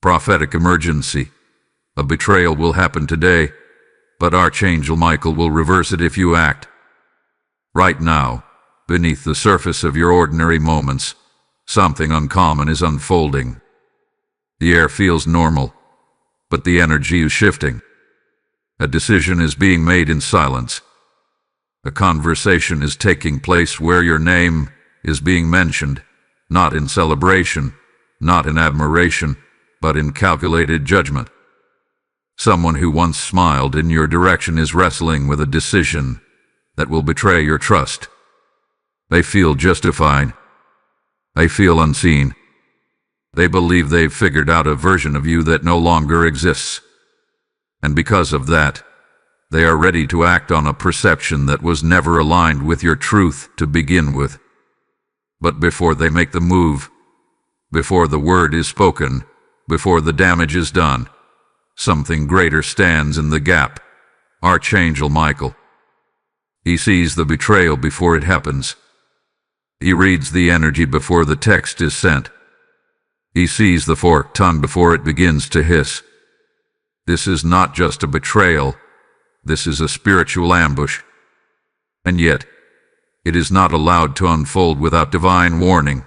Prophetic emergency. A betrayal will happen today, but Archangel Michael will reverse it if you act. Right now, beneath the surface of your ordinary moments, something uncommon is unfolding. The air feels normal, but the energy is shifting. A decision is being made in silence. A conversation is taking place where your name is being mentioned, not in celebration, not in admiration, but in calculated judgment. Someone who once smiled in your direction is wrestling with a decision that will betray your trust. They feel justified. They feel unseen. They believe they've figured out a version of you that no longer exists. And because of that, they are ready to act on a perception that was never aligned with your truth to begin with. But before they make the move, before the word is spoken, before the damage is done, something greater stands in the gap. Archangel Michael. He sees the betrayal before it happens. He reads the energy before the text is sent. He sees the forked tongue before it begins to hiss. This is not just a betrayal. This is a spiritual ambush. And yet, it is not allowed to unfold without divine warning.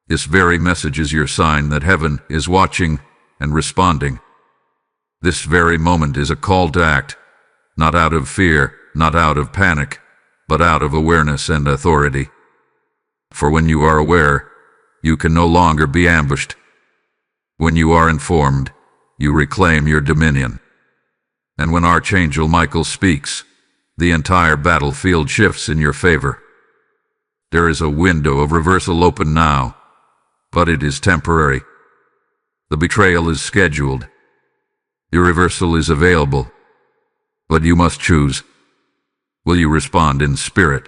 This very message is your sign that heaven is watching and responding. This very moment is a call to act, not out of fear, not out of panic, but out of awareness and authority. For when you are aware, you can no longer be ambushed. When you are informed, you reclaim your dominion. And when Archangel Michael speaks, the entire battlefield shifts in your favor. There is a window of reversal open now, but it is temporary. The betrayal is scheduled. Your reversal is available, but you must choose. Will you respond in spirit?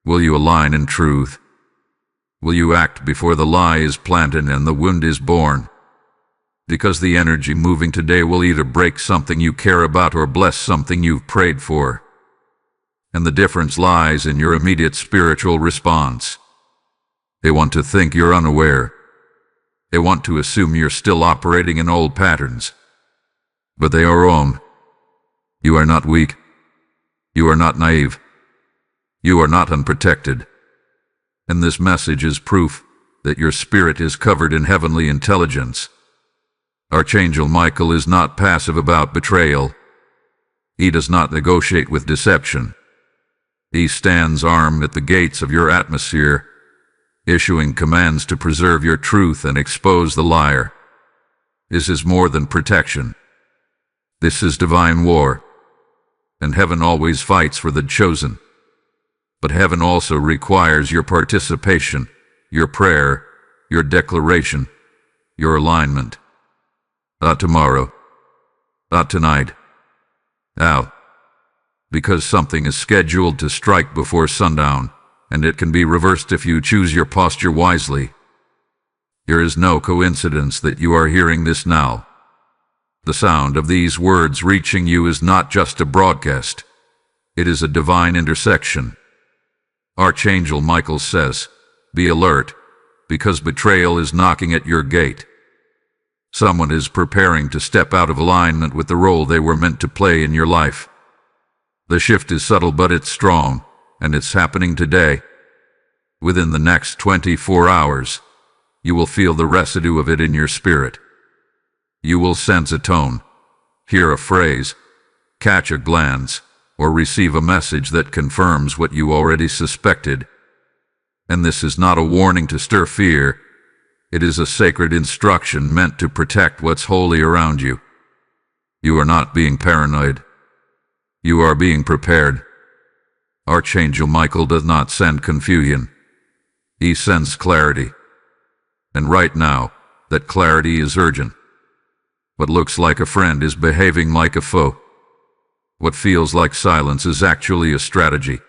Will you align in truth? Will you act before the lie is planted and the wound is born? Because the energy moving today will either break something you care about or bless something you've prayed for. And the difference lies in your immediate spiritual response. They want to think you're unaware. They want to assume you're still operating in old patterns. But they are wrong. You are not weak. You are not naive. You are not unprotected. And this message is proof that your spirit is covered in heavenly intelligence. Archangel Michael is not passive about betrayal. He does not negotiate with deception. He stands armed at the gates of your atmosphere, issuing commands to preserve your truth and expose the liar. This is more than protection. This is divine war. And heaven always fights for the chosen. But heaven also requires your participation, your prayer, your declaration, your alignment. Not tomorrow. Not tonight. Now. Because something is scheduled to strike before sundown, and it can be reversed if you choose your posture wisely. There is no coincidence that you are hearing this now. The sound of these words reaching you is not just a broadcast. It is a divine intersection. Archangel Michael says, be alert, because betrayal is knocking at your gate. Someone is preparing to step out of alignment with the role they were meant to play in your life. The shift is subtle, but it's strong, and it's happening today. Within the next 24 hours, you will feel the residue of it in your spirit. You will sense a tone, hear a phrase, catch a glance, or receive a message that confirms what you already suspected. And this is not a warning to stir fear. It is a sacred instruction meant to protect what's holy around you. You are not being paranoid. You are being prepared. Archangel Michael does not send confusion. He sends clarity. And right now, that clarity is urgent. What looks like a friend is behaving like a foe. What feels like silence is actually a strategy.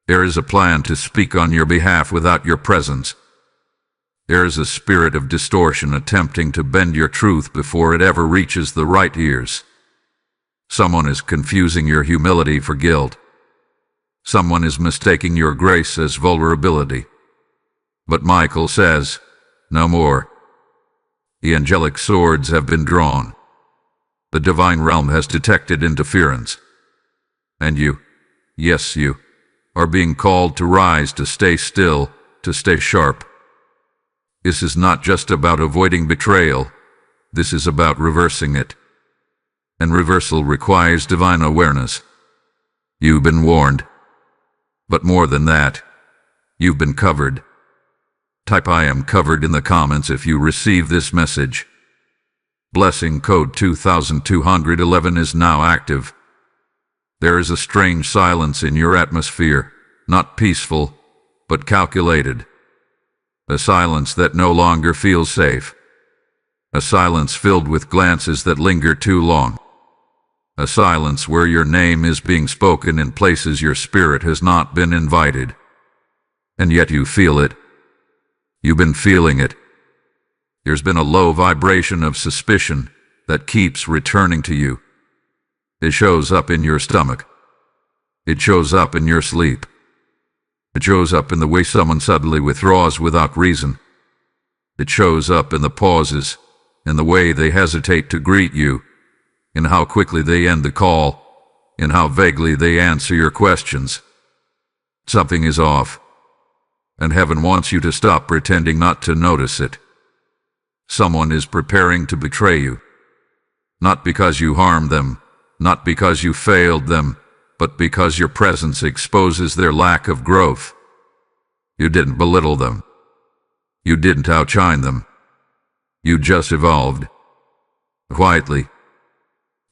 There is a plan to speak on your behalf without your presence. There is a spirit of distortion attempting to bend your truth before it ever reaches the right ears. Someone is confusing your humility for guilt. Someone is mistaking your grace as vulnerability. But Michael says, no more. The angelic swords have been drawn. The divine realm has detected interference. And you, yes you, are being called to rise, to stay still, to stay sharp. This is not just about avoiding betrayal. This is about reversing it. And reversal requires divine awareness. You've been warned. But more than that, you've been covered. Type "I am covered" in the comments if you receive this message. Blessing code 2211 is now active. There is a strange silence in your atmosphere, not peaceful, but calculated. A silence that no longer feels safe. A silence filled with glances that linger too long. A silence where your name is being spoken in places your spirit has not been invited. And yet you feel it. You've been feeling it. There's been a low vibration of suspicion that keeps returning to you. It shows up in your stomach. It shows up in your sleep. It shows up in the way someone suddenly withdraws without reason. It shows up in the pauses, in the way they hesitate to greet you, in how quickly they end the call, in how vaguely they answer your questions. Something is off, and heaven wants you to stop pretending not to notice it. Someone is preparing to betray you. Not because you harmed them, not because you failed them, but because your presence exposes their lack of growth. You didn't belittle them. You didn't outshine them. You just evolved. Quietly.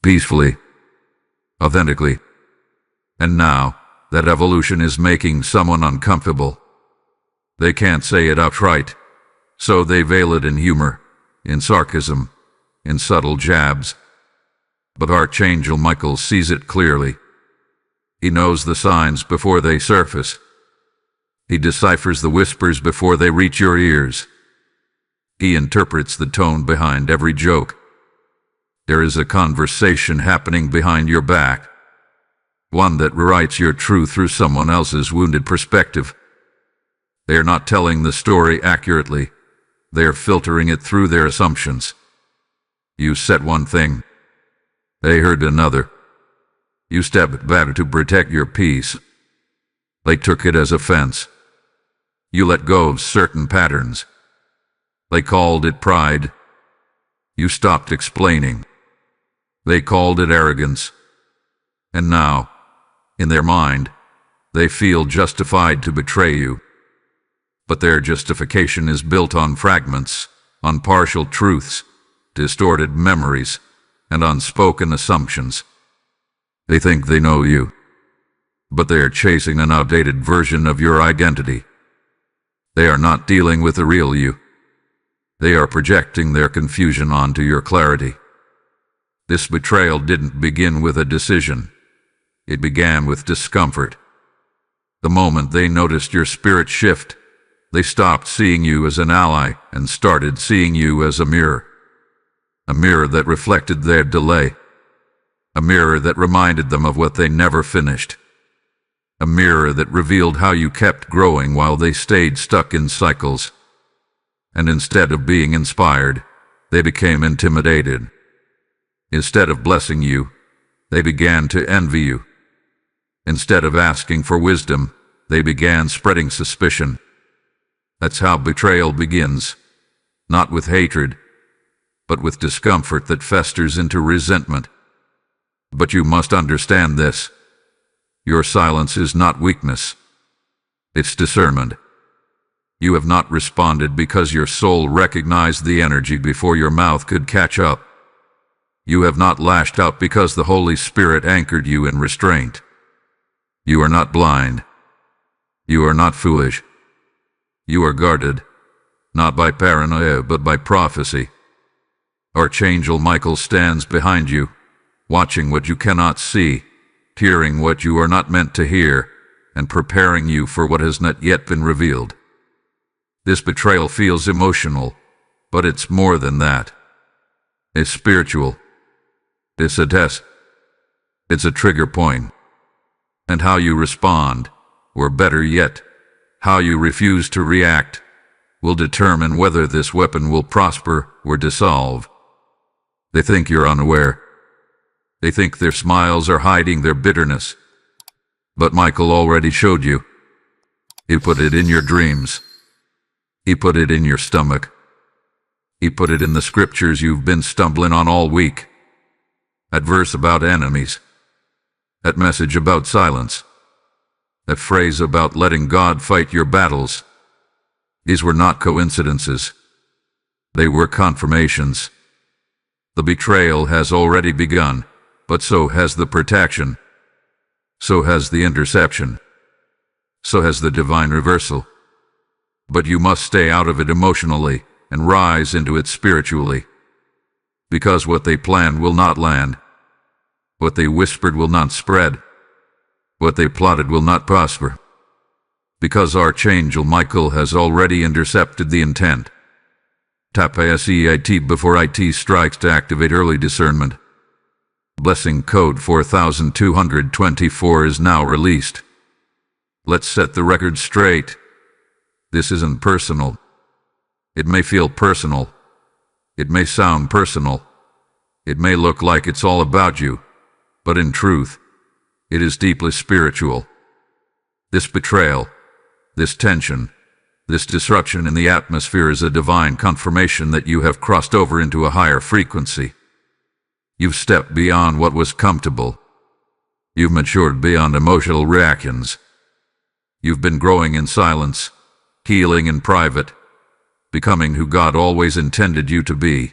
Peacefully. Authentically. And now, that evolution is making someone uncomfortable. They can't say it outright, so they veil it in humor, in sarcasm, in subtle jabs. But Archangel Michael sees it clearly. He knows the signs before they surface. He deciphers the whispers before they reach your ears. He interprets the tone behind every joke. There is a conversation happening behind your back. One that rewrites your truth through someone else's wounded perspective. They are not telling the story accurately. They are filtering it through their assumptions. You said one thing. They heard another. You stepped back to protect your peace. They took it as offense. You let go of certain patterns. They called it pride. You stopped explaining. They called it arrogance. And now, in their mind, they feel justified to betray you. But their justification is built on fragments, on partial truths, distorted memories, and unspoken assumptions. They think they know you, but they are chasing an outdated version of your identity. They are not dealing with the real you. They are projecting their confusion onto your clarity. This betrayal didn't begin with a decision. It began with discomfort. The moment they noticed your spirit shift, they stopped seeing you as an ally and started seeing you as a mirror. A mirror that reflected their delay. A mirror that reminded them of what they never finished. A mirror that revealed how you kept growing while they stayed stuck in cycles. And instead of being inspired, they became intimidated. Instead of blessing you, they began to envy you. Instead of asking for wisdom, they began spreading suspicion. That's how betrayal begins, not with hatred, but with discomfort that festers into resentment. But you must understand this. Your silence is not weakness. It's discernment. You have not responded because your soul recognized the energy before your mouth could catch up. You have not lashed out because the Holy Spirit anchored you in restraint. You are not blind. You are not foolish. You are guarded, not by paranoia but by prophecy. Archangel Michael stands behind you, watching what you cannot see, hearing what you are not meant to hear, and preparing you for what has not yet been revealed. This betrayal feels emotional, but it's more than that. It's spiritual. It's a test. It's a trigger point. And how you respond, or better yet, how you refuse to react, will determine whether this weapon will prosper or dissolve. They think you're unaware. They think their smiles are hiding their bitterness. But Michael already showed you. He put it in your dreams. He put it in your stomach. He put it in the scriptures you've been stumbling on all week. That verse about enemies. That message about silence. That phrase about letting God fight your battles. These were not coincidences. They were confirmations. The betrayal has already begun, but so has the protection. So has the interception. So has the divine reversal. But you must stay out of it emotionally and rise into it spiritually. Because what they planned will not land. What they whispered will not spread. What they plotted will not prosper. Because Archangel Michael has already intercepted the intent. Tap ASEIT before IT strikes to activate early discernment. Blessing code 4224 is now released. Let's set the record straight. This isn't personal. It may feel personal. It may sound personal. It may look like it's all about you. But in truth, it is deeply spiritual. This betrayal, this tension, this disruption in the atmosphere is a divine confirmation that you have crossed over into a higher frequency. You've stepped beyond what was comfortable. You've matured beyond emotional reactions. You've been growing in silence, healing in private, becoming who God always intended you to be.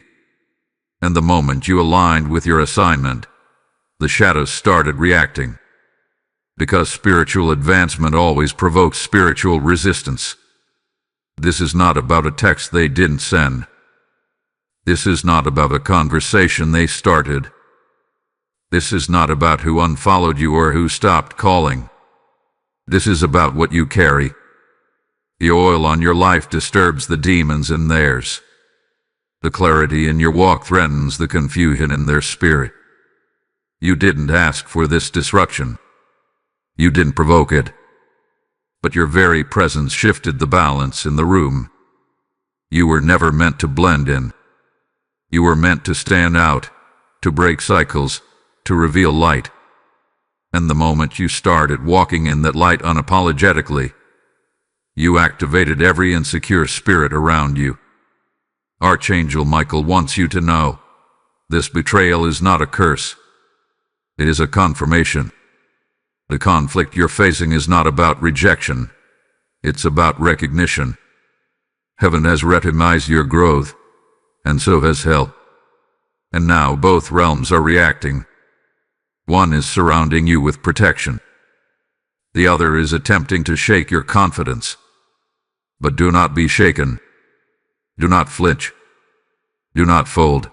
And the moment you aligned with your assignment, the shadows started reacting. Because spiritual advancement always provokes spiritual resistance. This is not about a text they didn't send. This is not about a conversation they started. This is not about who unfollowed you or who stopped calling. This is about what you carry. The oil on your life disturbs the demons in theirs. The clarity in your walk threatens the confusion in their spirit. You didn't ask for this disruption. You didn't provoke it. But your very presence shifted the balance in the room. You were never meant to blend in. You were meant to stand out, to break cycles, to reveal light. And the moment you started walking in that light unapologetically, you activated every insecure spirit around you. Archangel Michael wants you to know, this betrayal is not a curse. It is a confirmation. The conflict you're facing is not about rejection. It's about recognition. Heaven has recognized your growth, and so has hell. And now both realms are reacting. One is surrounding you with protection. The other is attempting to shake your confidence. But do not be shaken. Do not flinch. Do not fold.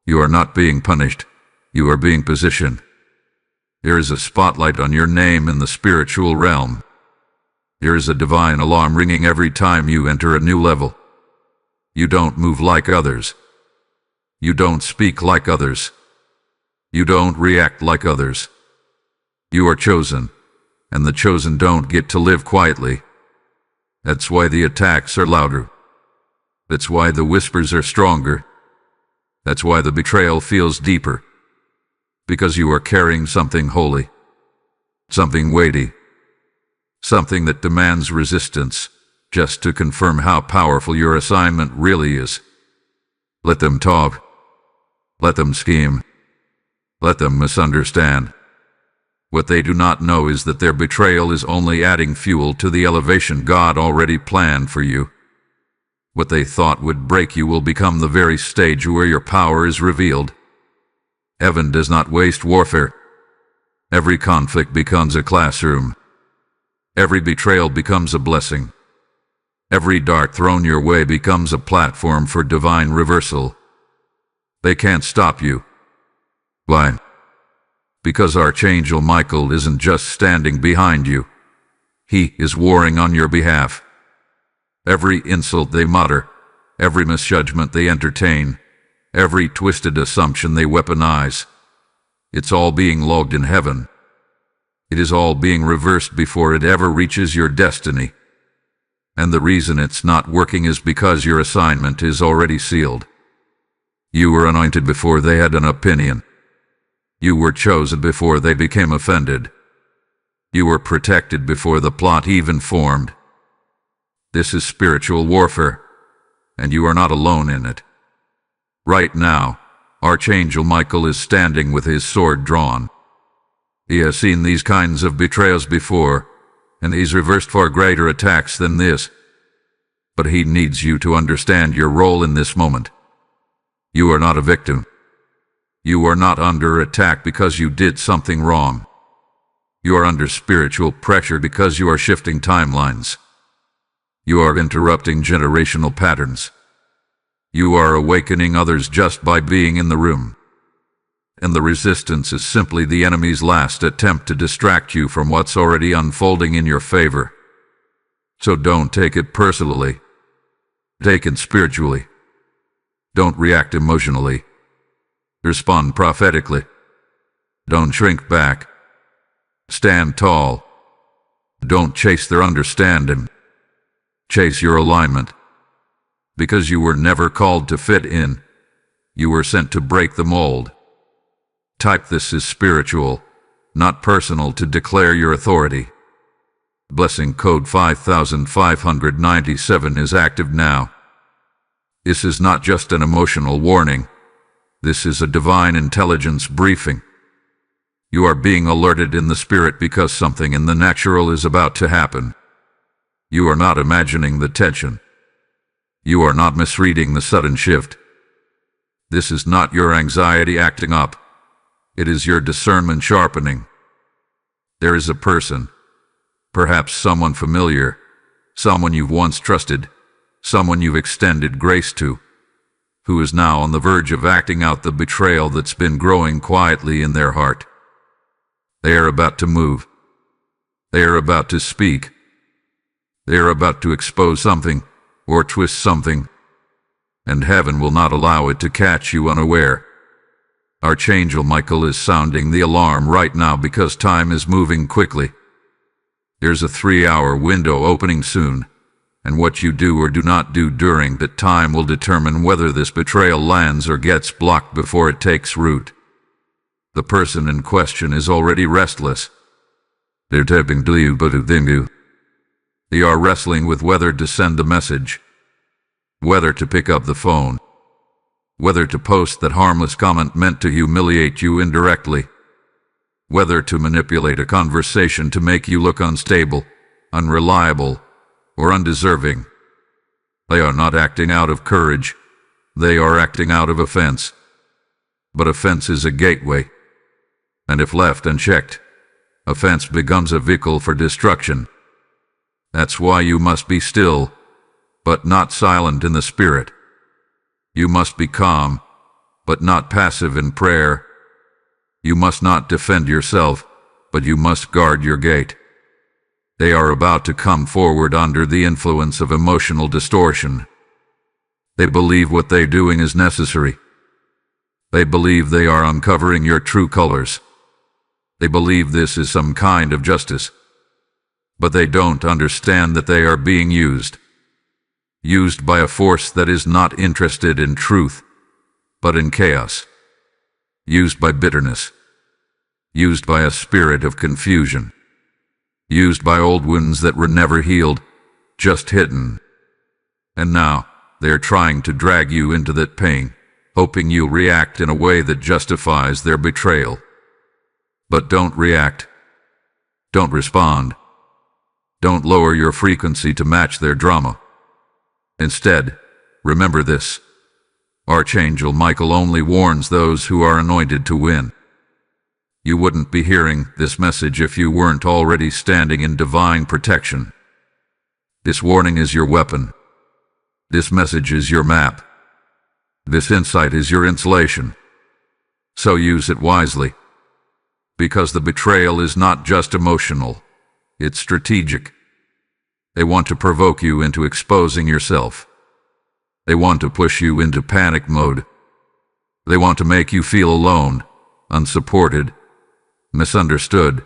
You are not being punished. You are being positioned. There is a spotlight on your name in the spiritual realm. There is a divine alarm ringing every time you enter a new level. You don't move like others. You don't speak like others. You don't react like others. You are chosen, and the chosen don't get to live quietly. That's why the attacks are louder. That's why the whispers are stronger. That's why the betrayal feels deeper. Because you are carrying something holy, something weighty, something that demands resistance, just to confirm how powerful your assignment really is. Let them talk. Let them scheme. Let them misunderstand. What they do not know is that their betrayal is only adding fuel to the elevation God already planned for you. What they thought would break you will become the very stage where your power is revealed. Heaven does not waste warfare. Every conflict becomes a classroom. Every betrayal becomes a blessing. Every dart thrown your way becomes a platform for divine reversal. They can't stop you. Why? Because Archangel Michael isn't just standing behind you. He is warring on your behalf. Every insult they mutter, every misjudgment they entertain, every twisted assumption they weaponize, it's all being logged in heaven. It is all being reversed before it ever reaches your destiny. And the reason it's not working is because your assignment is already sealed. You were anointed before they had an opinion. You were chosen before they became offended. You were protected before the plot even formed. This is spiritual warfare, and you are not alone in it. Right now, Archangel Michael is standing with his sword drawn. He has seen these kinds of betrayals before, and he's reversed far greater attacks than this. But he needs you to understand your role in this moment. You are not a victim. You are not under attack because you did something wrong. You are under spiritual pressure because you are shifting timelines. You are interrupting generational patterns. You are awakening others just by being in the room. And the resistance is simply the enemy's last attempt to distract you from what's already unfolding in your favor. So don't take it personally. Take it spiritually. Don't react emotionally. Respond prophetically. Don't shrink back. Stand tall. Don't chase their understanding. Chase your alignment. Because you were never called to fit in. You were sent to break the mold. Type this is spiritual, not personal, to declare your authority. Blessing code 5597 is active now. This is not just an emotional warning. This is a divine intelligence briefing. You are being alerted in the spirit because something in the natural is about to happen. You are not imagining the tension. You are not misreading the sudden shift. This is not your anxiety acting up. It is your discernment sharpening. There is a person, perhaps someone familiar, someone you've once trusted, someone you've extended grace to, who is now on the verge of acting out the betrayal that's been growing quietly in their heart. They are about to move. They are about to speak. They are about to expose something or twist something, and heaven will not allow it to catch you unaware. Archangel Michael is sounding the alarm right now because time is moving quickly. There's a 3-hour window opening soon, and what you do or do not do during that time will determine whether this betrayal lands or gets blocked before it takes root. The person in question is already restless. They're tapping to you, but you. They are wrestling with whether to send the message, whether to pick up the phone, whether to post that harmless comment meant to humiliate you indirectly, whether to manipulate a conversation to make you look unstable, unreliable, or undeserving. They are not acting out of courage. They are acting out of offense. But offense is a gateway, and if left unchecked, offense becomes a vehicle for destruction. That's why you must be still, but not silent in the spirit. You must be calm, but not passive in prayer. You must not defend yourself, but you must guard your gate. They are about to come forward under the influence of emotional distortion. They believe what they're doing is necessary. They believe they are uncovering your true colors. They believe this is some kind of justice. But they don't understand that they are being used by a force that is not interested in truth, but in chaos. Used by bitterness. Used by a spirit of confusion. Used by old wounds that were never healed, just hidden. And now, they are trying to drag you into that pain, hoping you'll react in a way that justifies their betrayal. But don't react. Don't respond. Don't lower your frequency to match their drama. Instead, remember this. Archangel Michael only warns those who are anointed to win. You wouldn't be hearing this message if you weren't already standing in divine protection. This warning is your weapon. This message is your map. This insight is your insulation. So use it wisely. Because the betrayal is not just emotional. It's strategic. They want to provoke you into exposing yourself. They want to push you into panic mode. They want to make you feel alone, unsupported, misunderstood,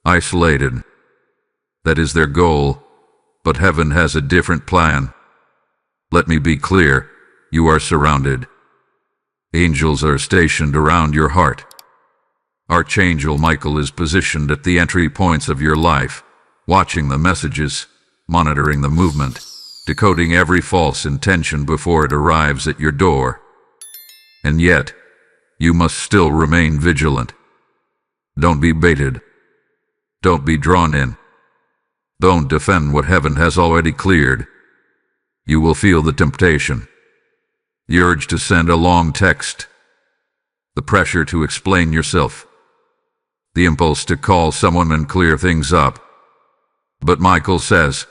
isolated. That is their goal, But heaven has a different plan. Let me be clear, you are surrounded. Angels are stationed around your heart. Archangel Michael is positioned at the entry points of your life, watching the messages, monitoring the movement, decoding every false intention before it arrives at your door. And yet, you must still remain vigilant. Don't be baited. Don't be drawn in. Don't defend what heaven has already cleared. You will feel the temptation, the urge to send a long text, the pressure to explain yourself, the impulse to call someone and clear things up. But Michael says,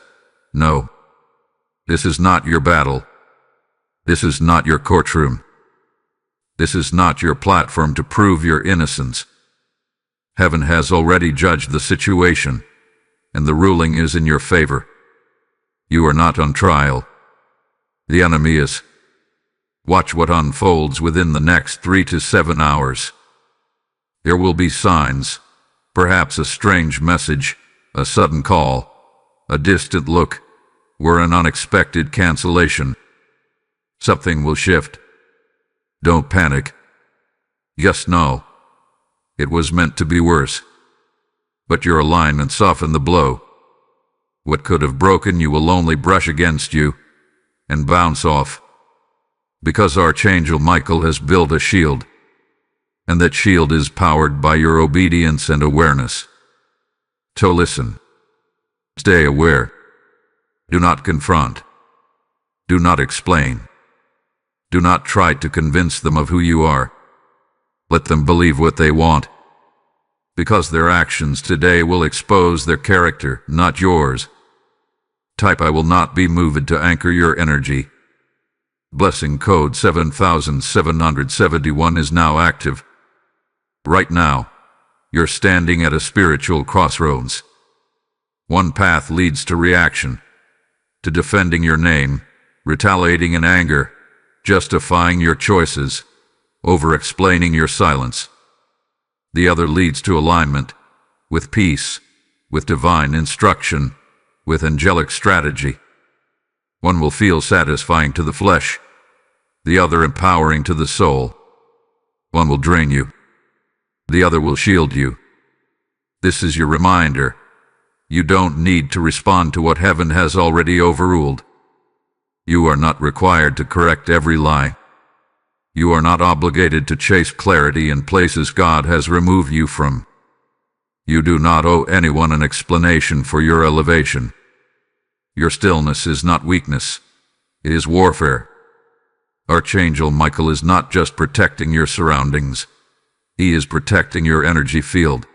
no, this is not your battle. This is not your courtroom. This is not your platform to prove your innocence. Heaven has already judged the situation, and the ruling is in your favor. You are not on trial. The enemy is. Watch what unfolds within the next 3 to 7 hours. There will be signs, perhaps a strange message, a sudden call, a distant look, or an unexpected cancellation. Something will shift. Don't panic. Yes, no. It was meant to be worse. But your alignment softened the blow. What could have broken you will only brush against you and bounce off. Because Archangel Michael has built a shield, and that shield is powered by your obedience and awareness. So listen. Stay aware. Do not confront. Do not explain. Do not try to convince them of who you are. Let them believe what they want, because their actions today will expose their character, not yours. Type I will not be moved to anchor your energy. Blessing code 7771 is now active. Right now, you're standing at a spiritual crossroads. One path leads to reaction, to defending your name, retaliating in anger, justifying your choices, over-explaining your silence. The other leads to alignment, with peace, with divine instruction, with angelic strategy. One will feel satisfying to the flesh, the other empowering to the soul. One will drain you, the other will shield you. This is your reminder. You don't need to respond to what heaven has already overruled. You are not required to correct every lie. You are not obligated to chase clarity in places God has removed you from. You do not owe anyone an explanation for your elevation. Your stillness is not weakness. It is warfare. Archangel Michael is not just protecting your surroundings. He is protecting your energy field.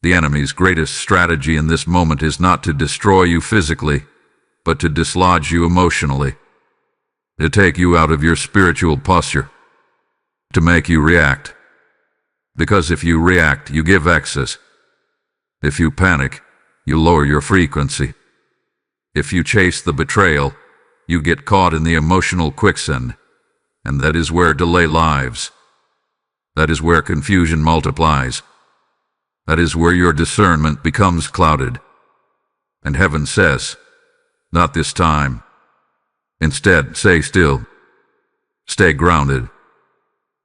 The enemy's greatest strategy in this moment is not to destroy you physically, but to dislodge you emotionally, to take you out of your spiritual posture, to make you react. Because if you react, you give access. If you panic, you lower your frequency. If you chase the betrayal, you get caught in the emotional quicksand, and that is where delay lives. That is where confusion multiplies. That is where your discernment becomes clouded. And heaven says, not this time. Instead, stay still. Stay grounded.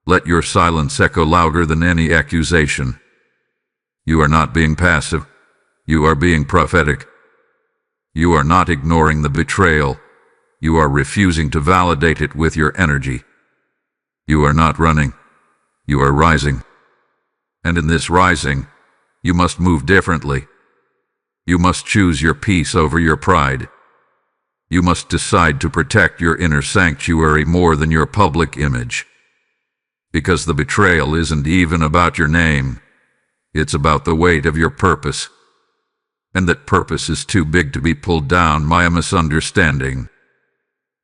Let your silence echo louder than any accusation. You are not being passive. You are being prophetic. You are not ignoring the betrayal. You are refusing to validate it with your energy. You are not running. You are rising. And in this rising, you must move differently. You must choose your peace over your pride. You must decide to protect your inner sanctuary more than your public image. Because the betrayal isn't even about your name. It's about the weight of your purpose. And that purpose is too big to be pulled down by a misunderstanding.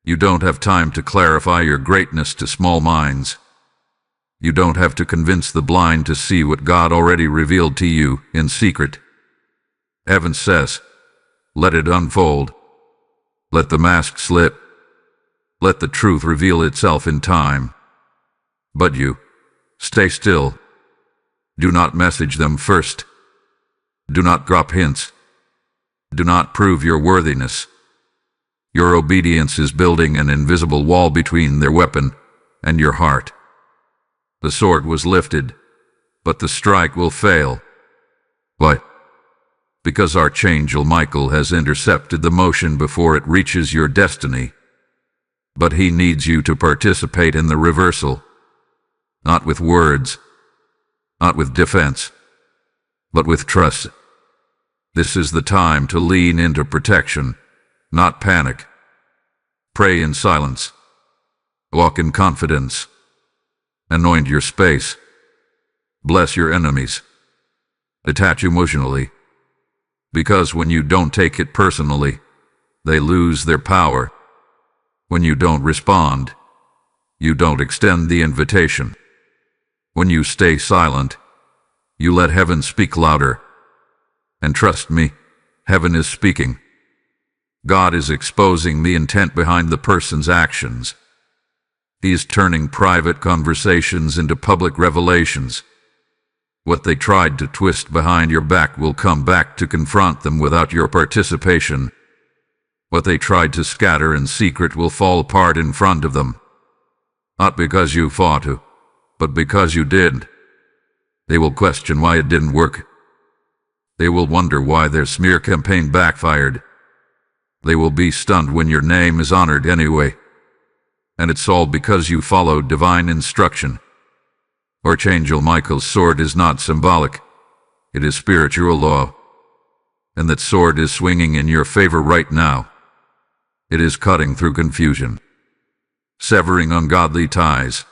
You don't have time to clarify your greatness to small minds. You don't have to convince the blind to see what God already revealed to you in secret. Heaven says, let it unfold. Let the mask slip. Let the truth reveal itself in time. But you, stay still. Do not message them first. Do not drop hints. do not prove your worthiness. Your obedience is building an invisible wall between their weapon and your heart. The sword was lifted, but the strike will fail. Why? Because Archangel Michael has intercepted the motion before it reaches your destiny. But he needs you to participate in the reversal, not with words, not with defense, but with trust. This is the time to lean into protection, not panic. Pray in silence. Walk in confidence. Anoint your space. Bless your enemies. Detach emotionally. Because when you don't take it personally, they lose their power. When you don't respond, you don't extend the invitation. When you stay silent, you let heaven speak louder. And trust me, heaven is speaking. God is exposing the intent behind the person's actions. He's turning private conversations into public revelations. What they tried to twist behind your back will come back to confront them without your participation. What they tried to scatter in secret will fall apart in front of them. Not because you fought to, but because you did. They will question why it didn't work. They will wonder why their smear campaign backfired. They will be stunned when your name is honored anyway. And it's all because you followed divine instruction. Archangel Michael's sword is not symbolic. It is spiritual law. And that sword is swinging in your favor right now. It is cutting through confusion, severing ungodly ties,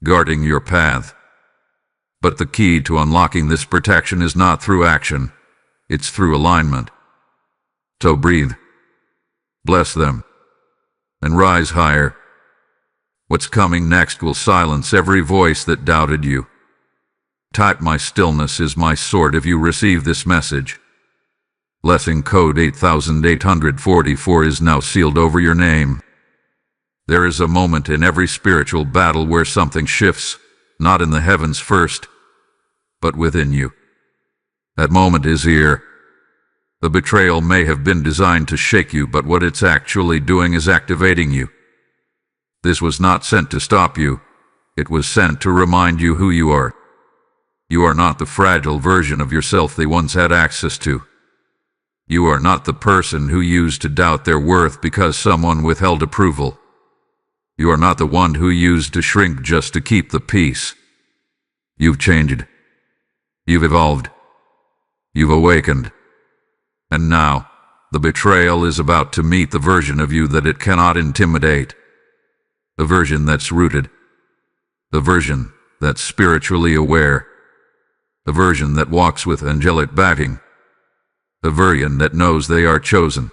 guarding your path. But the key to unlocking this protection is not through action, it's through alignment. So breathe, bless them, and rise higher. What's coming next will silence every voice that doubted you. Type "My stillness is my sword" if you receive this message. Blessing code 8844 is now sealed over your name. There is a moment in every spiritual battle where something shifts, not in the heavens first, but within you. That moment is here. The betrayal may have been designed to shake you, but what it's actually doing is activating you. This was not sent to stop you. It was sent to remind you who you are. You are not the fragile version of yourself they once had access to. You are not the person who used to doubt their worth because someone withheld approval. You are not the one who used to shrink just to keep the peace. You've changed. You've evolved. You've awakened. And now, the betrayal is about to meet the version of you that it cannot intimidate. The version that's rooted. The version that's spiritually aware. The version that walks with angelic backing. The version that knows they are chosen.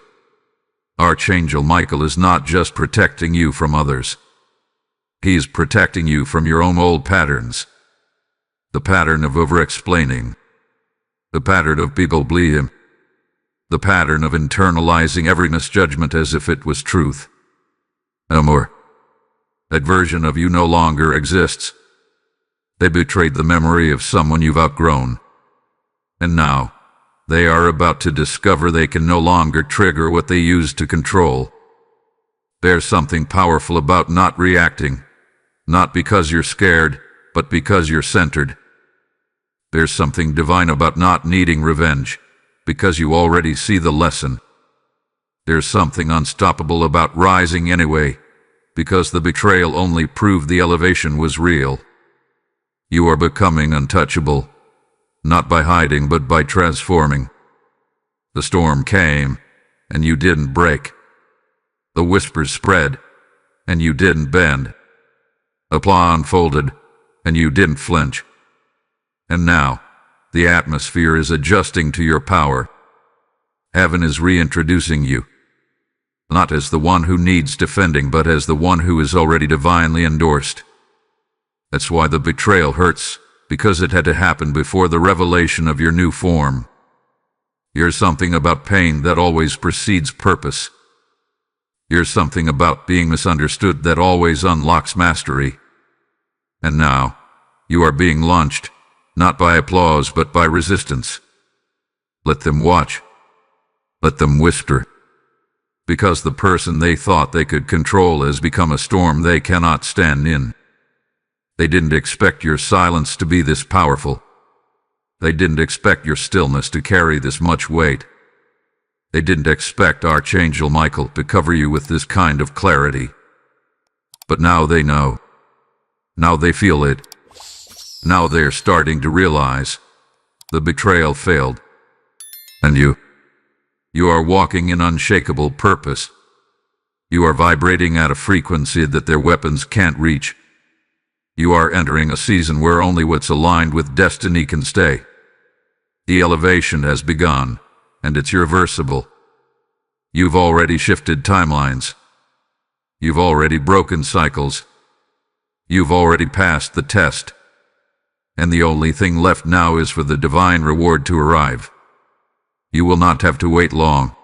Archangel Michael is not just protecting you from others. He's protecting you from your own old patterns. The pattern of over-explaining. The pattern of people bleeding. The pattern of internalizing every misjudgment as if it was truth. No more. That version of you no longer exists. They betrayed the memory of someone you've outgrown. And now, they are about to discover they can no longer trigger what they used to control. There's something powerful about not reacting, not because you're scared, but because you're centered. There's something divine about not needing revenge, because you already see the lesson. There's something unstoppable about rising anyway, because the betrayal only proved the elevation was real. You are becoming untouchable. Not by hiding, but by transforming. The storm came, and you didn't break. The whispers spread, and you didn't bend. The plan unfolded, and you didn't flinch. And now, the atmosphere is adjusting to your power. Heaven is reintroducing you, not as the one who needs defending, but as the one who is already divinely endorsed. That's why the betrayal hurts, because it had to happen before the revelation of your new form. You're something about pain that always precedes purpose. You're something about being misunderstood that always unlocks mastery. And now, you are being launched, not by applause but by resistance. Let them watch. Let them whisper. Because the person they thought they could control has become a storm they cannot stand in. They didn't expect your silence to be this powerful. They didn't expect your stillness to carry this much weight. They didn't expect Archangel Michael to cover you with this kind of clarity. But now they know. Now they feel it. Now they're starting to realize the betrayal failed. And you are walking in unshakable purpose. You are vibrating at a frequency that their weapons can't reach. You are entering a season where only what's aligned with destiny can stay. The elevation has begun, and it's irreversible. You've already shifted timelines. You've already broken cycles. You've already passed the test. And the only thing left now is for the divine reward to arrive. You will not have to wait long.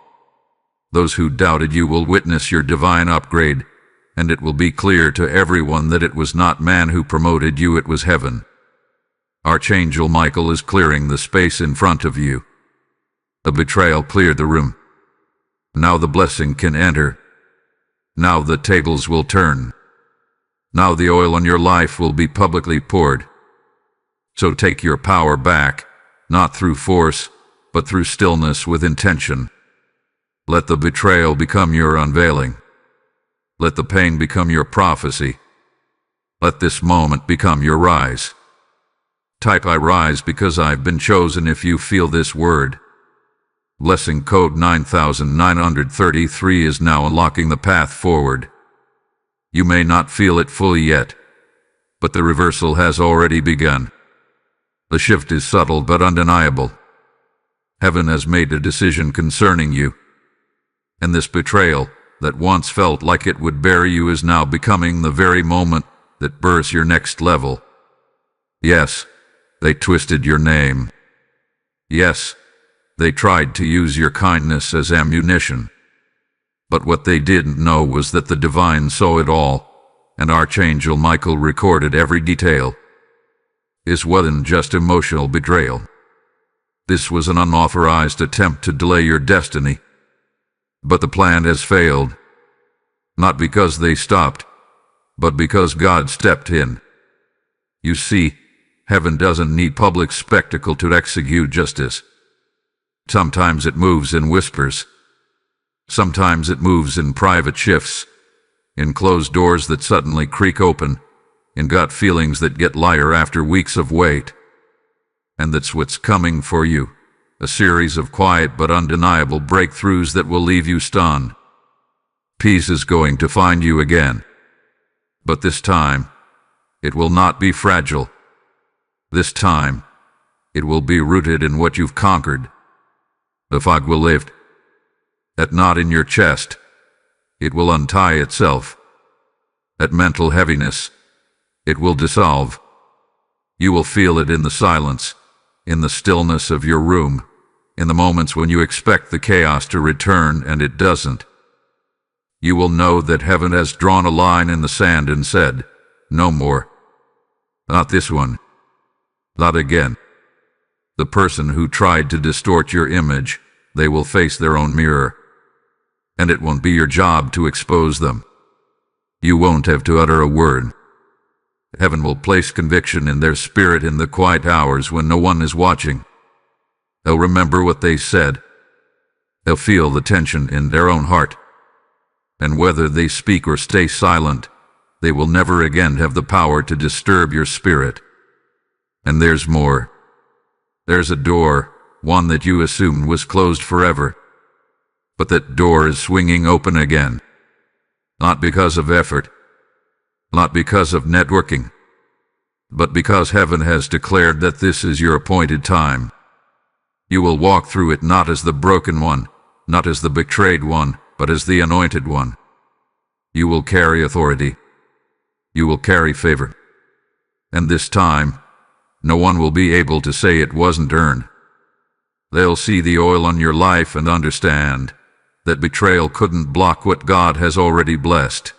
Those who doubted you will witness your divine upgrade, and it will be clear to everyone that it was not man who promoted you, it was heaven. Archangel Michael is clearing the space in front of you. The betrayal cleared the room. Now the blessing can enter. Now the tables will turn. Now the oil on your life will be publicly poured. So take your power back, not through force, but through stillness with intention. Let the betrayal become your unveiling. Let the pain become your prophecy. Let this moment become your rise. Type I rise because I've been chosen if you feel this word. Blessing code 9933 is now unlocking the path forward. You may not feel it fully yet, but the reversal has already begun. The shift is subtle but undeniable. Heaven has made a decision concerning you, and this betrayal that once felt like it would bury you is now becoming the very moment that births your next level. Yes, they twisted your name. Yes, they tried to use your kindness as ammunition. But what they didn't know was that the divine saw it all, and Archangel Michael recorded every detail. This wasn't just emotional betrayal. This was an unauthorized attempt to delay your destiny. But the plan has failed, not because they stopped, but because God stepped in. You see, heaven doesn't need public spectacle to execute justice. Sometimes it moves in whispers. Sometimes it moves in private shifts, in closed doors that suddenly creak open, in gut feelings that get lighter after weeks of wait. And that's what's coming for you. A series of quiet but undeniable breakthroughs that will leave you stunned. Peace is going to find you again. But this time, it will not be fragile. This time, it will be rooted in what you've conquered. The fog will lift. That knot in your chest, it will untie itself. That mental heaviness, it will dissolve. You will feel it in the silence, in the stillness of your room, in the moments when you expect the chaos to return and it doesn't. You will know that heaven has drawn a line in the sand and said, "No more. Not this one. Not again." The person who tried to distort your image, they will face their own mirror. And it won't be your job to expose them. You won't have to utter a word. Heaven will place conviction in their spirit in the quiet hours when no one is watching. They'll remember what they said. They'll feel the tension in their own heart. And whether they speak or stay silent, they will never again have the power to disturb your spirit. And there's more. There's a door, one that you assumed was closed forever. But that door is swinging open again. Not because of effort, not because of networking, but because heaven has declared that this is your appointed time. You will walk through it not as the broken one, not as the betrayed one, but as the anointed one. You will carry authority. You will carry favor. And this time, no one will be able to say it wasn't earned. They'll see the oil on your life and understand that betrayal couldn't block what God has already blessed.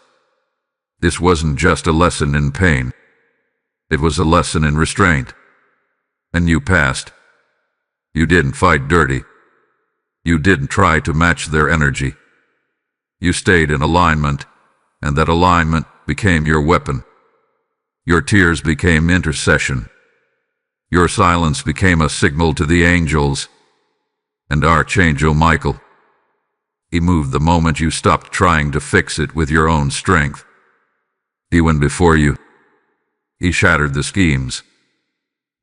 This wasn't just a lesson in pain. It was a lesson in restraint. And you passed. You didn't fight dirty. You didn't try to match their energy. You stayed in alignment, and that alignment became your weapon. Your tears became intercession. Your silence became a signal to the angels and Archangel Michael. He moved the moment you stopped trying to fix it with your own strength. He went before you. He shattered the schemes.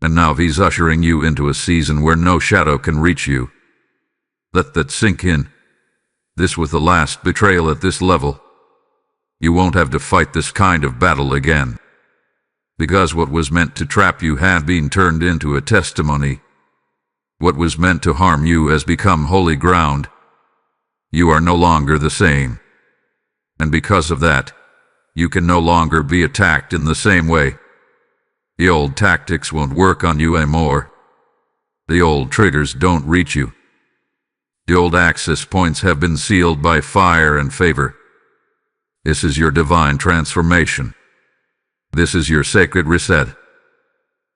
And now he's ushering you into a season where no shadow can reach you. Let that sink in. This was the last betrayal at this level. You won't have to fight this kind of battle again. Because what was meant to trap you had been turned into a testimony. What was meant to harm you has become holy ground. You are no longer the same. And because of that, you can no longer be attacked in the same way. The old tactics won't work on you anymore. The old triggers don't reach you. The old access points have been sealed by fire and favor. This is your divine transformation. This is your sacred reset.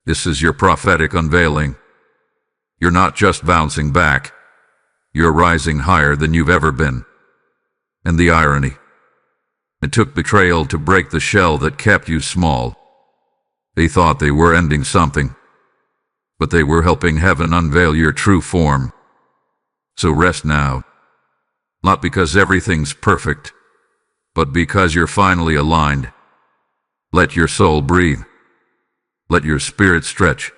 This is your prophetic unveiling. You're not just bouncing back. You're rising higher than you've ever been. And the irony. It took betrayal to break the shell that kept you small. They thought they were ending something, but they were helping heaven unveil your true form. So rest now. Not because everything's perfect, but because you're finally aligned. Let your soul breathe. Let your spirit stretch.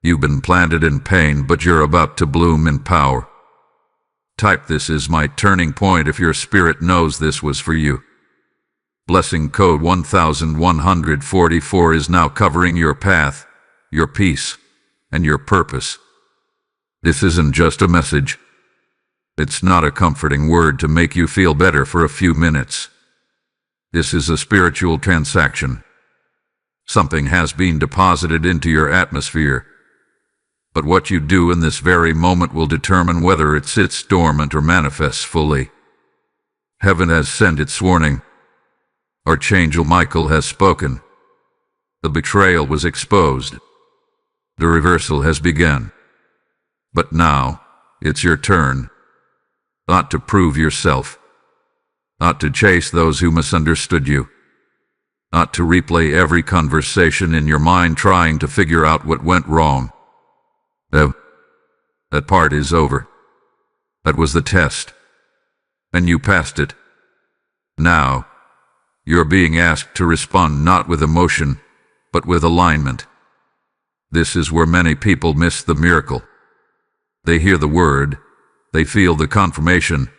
You've been planted in pain, but you're about to bloom in power. Type "This is my turning point" if your spirit knows this was for you. Blessing code 1144 is now covering your path, your peace, and your purpose. This isn't just a message. It's not a comforting word to make you feel better for a few minutes. This is a spiritual transaction. Something has been deposited into your atmosphere. But what you do in this very moment will determine whether it sits dormant or manifests fully. Heaven has sent its warning. Archangel Michael has spoken. The betrayal was exposed. The reversal has begun. But now, it's your turn. Not to prove yourself. Not to chase those who misunderstood you. Not to replay every conversation in your mind trying to figure out what went wrong. That part is over. That was the test. And you passed it. Now, you're being asked to respond not with emotion, but with alignment. This is where many people miss the miracle. They hear the word, they feel the confirmation,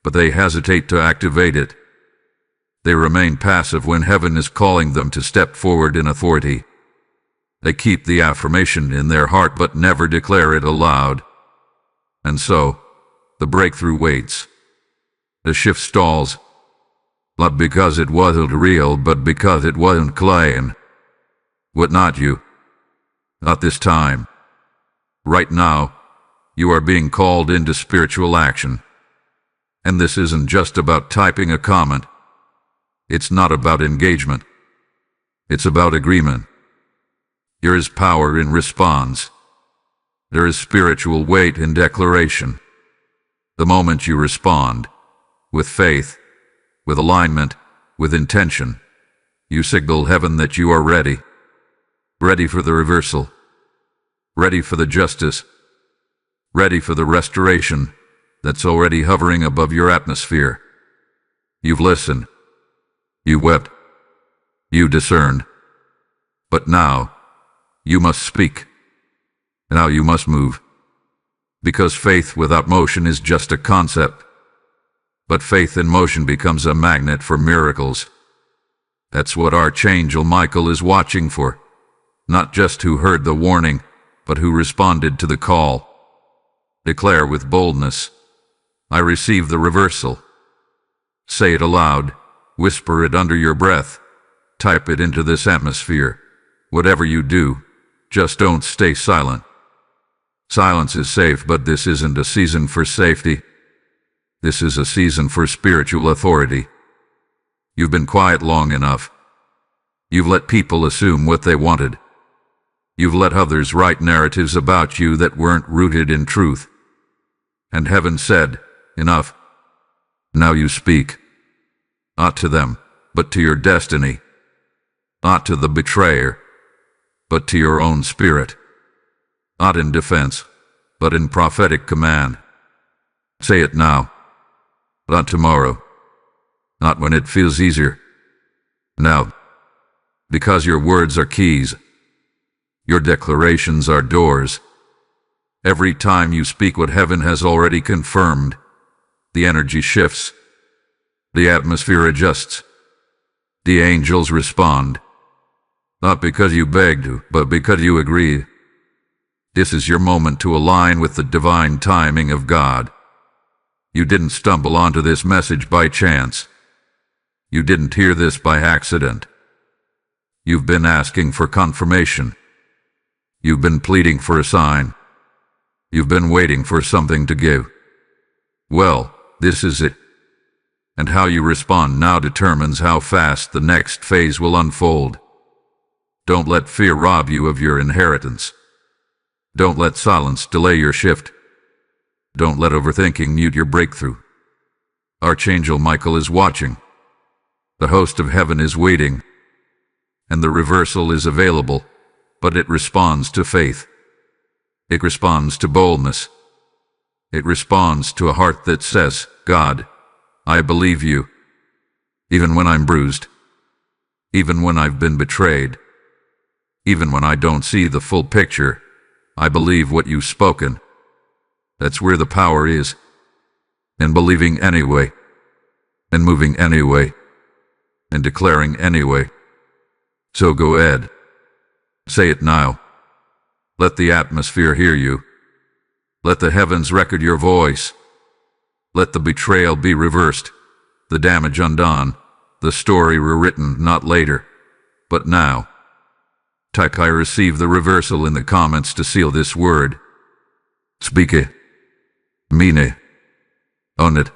but they hesitate to activate it. They remain passive when heaven is calling them to step forward in authority. They keep the affirmation in their heart but never declare it aloud. And so, the breakthrough waits. The shift stalls. Not because it wasn't real, but because it wasn't claimed. What not you? Not this time. Right now, you are being called into spiritual action. And this isn't just about typing a comment. It's not about engagement. It's about agreement. There is power in response. There is spiritual weight in declaration. The moment you respond, with faith, with alignment, with intention, you signal heaven that you are ready. Ready for the reversal. Ready for the justice. Ready for the restoration that's already hovering above your atmosphere. You've listened. You wept. You discerned. But now, you must speak. Now you must move. Because faith without motion is just a concept. But faith in motion becomes a magnet for miracles. That's what Archangel Michael is watching for. Not just who heard the warning, but who responded to the call. Declare with boldness, "I receive the reversal." Say it aloud. Whisper it under your breath. Type it into this atmosphere. Whatever you do, just don't stay silent. Silence is safe, but this isn't a season for safety. This is a season for spiritual authority. You've been quiet long enough. You've let people assume what they wanted. You've let others write narratives about you that weren't rooted in truth. And heaven said, "Enough. Now you speak. Not to them, but to your destiny. Not to the betrayer, but to your own spirit. Not in defense, but in prophetic command. Say it now. Not tomorrow. Not when it feels easier. Now. Because your words are keys. Your declarations are doors. Every time you speak what heaven has already confirmed, the energy shifts. The atmosphere adjusts. The angels respond. Not because you begged, but because you agreed. This is your moment to align with the divine timing of God. You didn't stumble onto this message by chance. You didn't hear this by accident. You've been asking for confirmation. You've been pleading for a sign. You've been waiting for something to give. Well, this is it. And how you respond now determines how fast the next phase will unfold. Don't let fear rob you of your inheritance. Don't let silence delay your shift. Don't let overthinking mute your breakthrough. Archangel Michael is watching. The host of heaven is waiting. And the reversal is available, but it responds to faith. It responds to boldness. It responds to a heart that says, "God, I believe you, even when I'm bruised, even when I've been betrayed, even when I don't see the full picture, I believe what you've spoken." That's where the power is. In believing anyway, in moving anyway, in declaring anyway. So go ahead. Say it now. Let the atmosphere hear you. Let the heavens record your voice. Let the betrayal be reversed, the damage undone, the story rewritten not later, but now. Type "I receive the reversal" in the comments to seal this word. Speak it. Mean it. Own it.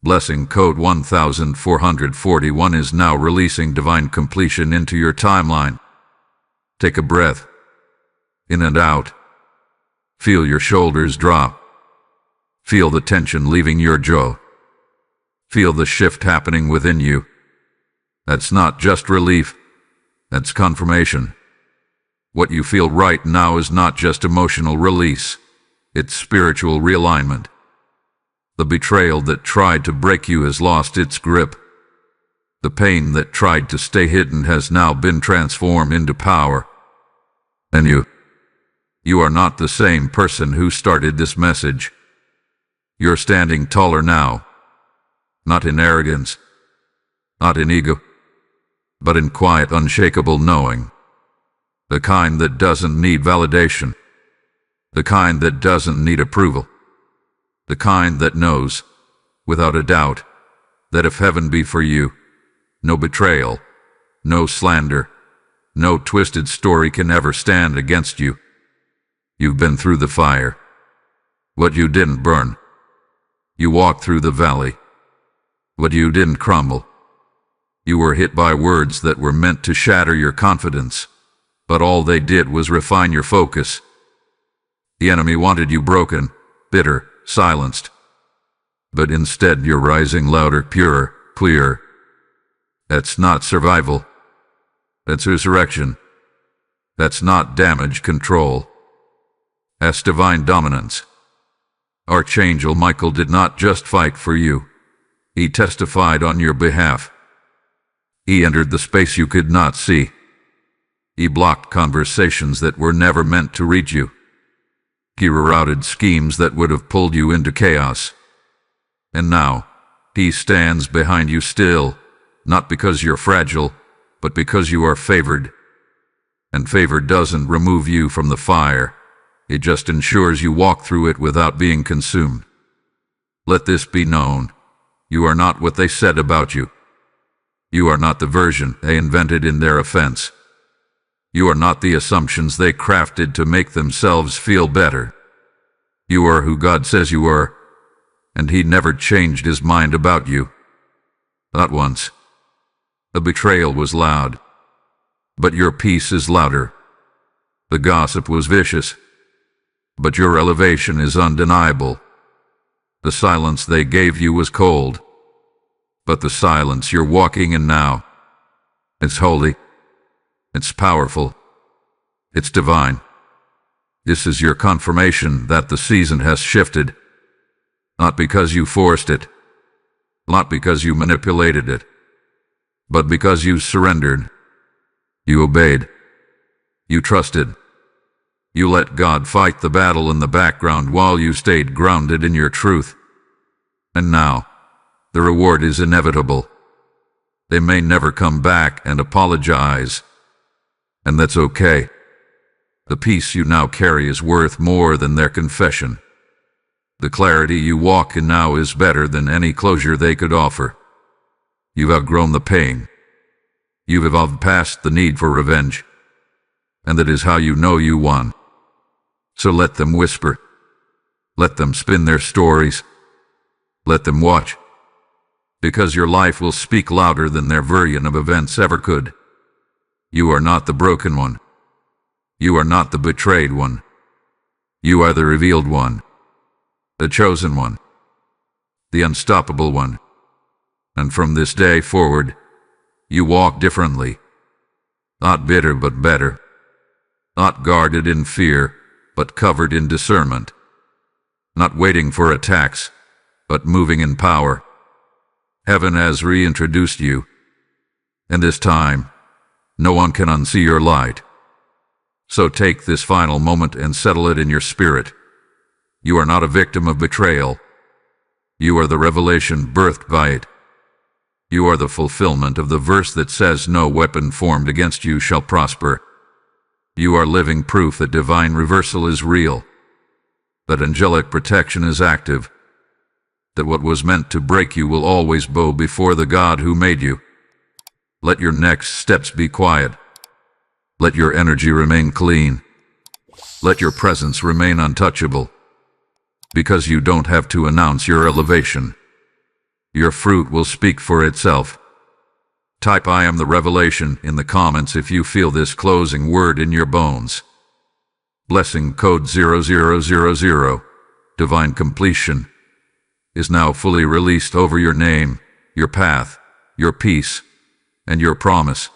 Blessing code 1441 is now releasing divine completion into your timeline. Take a breath. In and out. Feel your shoulders drop. Feel the tension leaving your jaw. Feel the shift happening within you. That's not just relief. That's confirmation. What you feel right now is not just emotional release. It's spiritual realignment. The betrayal that tried to break you has lost its grip. The pain that tried to stay hidden has now been transformed into power. And you are not the same person who started this message. You're standing taller now. Not in arrogance, not in ego, but in quiet, unshakable knowing. The kind that doesn't need validation. The kind that doesn't need approval. The kind that knows, without a doubt, that if heaven be for you, no betrayal, no slander, no twisted story can ever stand against you. You've been through the fire, but you didn't burn. You walked through the valley, but you didn't crumble. You were hit by words that were meant to shatter your confidence, but all they did was refine your focus. The enemy wanted you broken, bitter, silenced. But instead you're rising louder, purer, clearer. That's not survival. That's resurrection. That's not damage control. That's divine dominance. Archangel Michael did not just fight for you. He testified on your behalf. He entered the space you could not see. He blocked conversations that were never meant to reach you. He rerouted schemes that would have pulled you into chaos. And now, he stands behind you still, not because you're fragile, but because you are favored. And favor doesn't remove you from the fire. It just ensures you walk through it without being consumed. Let this be known. You are not what they said about you. You are not the version they invented in their offense. You are not the assumptions they crafted to make themselves feel better. You are who God says you are, and He never changed His mind about you. Not once. The betrayal was loud, but your peace is louder. The gossip was vicious, but your elevation is undeniable. The silence they gave you was cold, but the silence you're walking in now, it's holy, it's powerful, it's divine. This is your confirmation that the season has shifted, not because you forced it, not because you manipulated it, but because you surrendered, you obeyed, you trusted. You let God fight the battle in the background while you stayed grounded in your truth. And now, the reward is inevitable. They may never come back and apologize, and that's okay. The peace you now carry is worth more than their confession. The clarity you walk in now is better than any closure they could offer. You've outgrown the pain. You've evolved past the need for revenge. And that is how you know you won. So let them whisper. Let them spin their stories. Let them watch. Because your life will speak louder than their version of events ever could. You are not the broken one. You are not the betrayed one. You are the revealed one. The chosen one. The unstoppable one. And from this day forward, you walk differently. Not bitter but better. Not guarded in fear, but covered in discernment. Not waiting for attacks, but moving in power. Heaven has reintroduced you, and this time, no one can unsee your light. So take this final moment and settle it in your spirit. You are not a victim of betrayal. You are the revelation birthed by it. You are the fulfillment of the verse that says, "No weapon formed against you shall prosper." You are living proof that divine reversal is real, that angelic protection is active, that what was meant to break you will always bow before the God who made you. Let your next steps be quiet. Let your energy remain clean. Let your presence remain untouchable, because you don't have to announce your elevation. Your fruit will speak for itself. Type "I am the revelation" in the comments if you feel this closing word in your bones. Blessing code 0000, divine completion, is now fully released over your name, your path, your peace, and your promise.